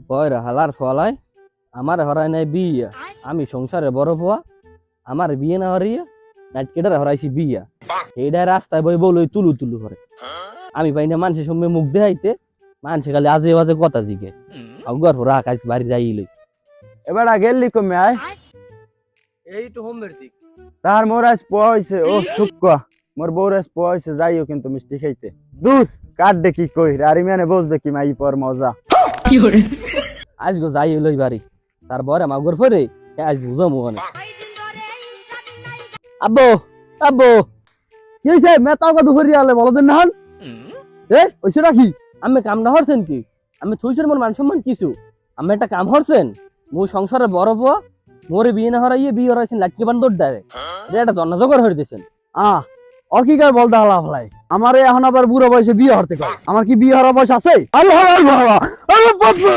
বয়র হালার ফলায় আমার হরাই নাই বিয়া, আমি সংসারে বড় পোয়া, আমার বিয়ে না হরিয়া নাইট কেটারে হরাইছি বিয়া। এইটা রাস্তায় বই বলই তুলু তুলু করে, আমি পাই না মানুষের সঙ্গে মুখ দেখাইতে, মানুষে খালি আজে বাজে কথা জিগে গর্ভ রাখ আজ বাড়ি যাইলই। এবার গেলি কমে আয় এই তো হোমের দিক তার মোর আজ পোয়া হয়েছে ও শুক্কা মোর বউর আজ পোয়া হয়েছে যাইও কিন্তু মিষ্টি খাইতে দূর কাট দে কি কই রারি মানে বসবে কি মাই পর মজা আজ গো যাইলই বাড়ি তারপরে মাগর ফরে আজ বুঝো মনে। আব্বু আব্বু কি হইছে মেতাও কত ফরি আলে বলো দেন না হন এ ওইছে নাকি আমি কাম না হরছেন কি? আমি থুইছেন মোর মান সম্মান কিছু, আমি একটা কাম হরছেন মোর সংসারে বড় পোয়া, মোরে বিয়ে না হরাইয়ে বিয়ে হরাইছেন লাটকি বান্দর ডারে, এটা একটা জন্নজগর হয়ে দিয়েছেন। অকিকার বলতে হালা ফলাই আমারে এখন আবার বুড়ো বয়সে বিয়ে হতে কয় আমার কি বিয়ে হওয়ার বয়স আছে আল্লাহ বাবা আল্লাহ বাবা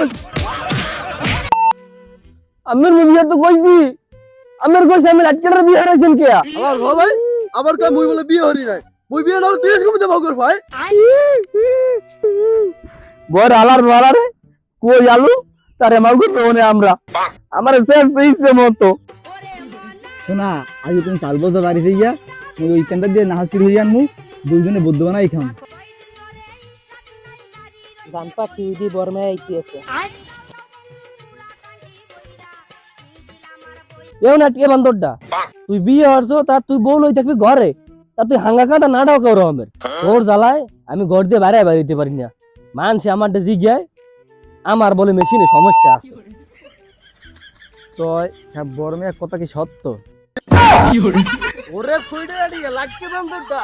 আমের বিয়ে তো কইছি, আমের কইছি আমি লাটকিটার বিয়ে হরাইছেন কে? আবার ভালোই আবার কয় মুই বলে বিয়ে হরি নাই মুই বিয়ে না হলে তুই কমিতে বগর ভাই বড় আলার বাড়ারে কই আলু তারে মাগর মনে আমরা আমার শেষ হইছে মতো। শোনা আজ তুমি চাল বলতে বাড়ি গিয়া মুই ওইখানটা দিয়ে নাহাসির হইয়ান মু দুইজনে বদ্ধ বানাই খাম জানপা কিউদি বর্মা আইতেছে এও না কে বান্দরটা তুই বিয়ে হরছো তার তুই বউ লই থাকবি ঘরে, তা তুই হাঙ্গা কাটা না ডাও কেউ রকমের ওর জ্বালায় আমি ঘর দিয়ে বাইরে দিতে পারি না, মানছে আমারটা জিজ্ঞায় আমার বলে মেশিনে সমস্যা আছে। তো হ্যাঁ বড় মেয়ে কথা কি সত্য ওরে ফুইডে লাগছে বান্দরটা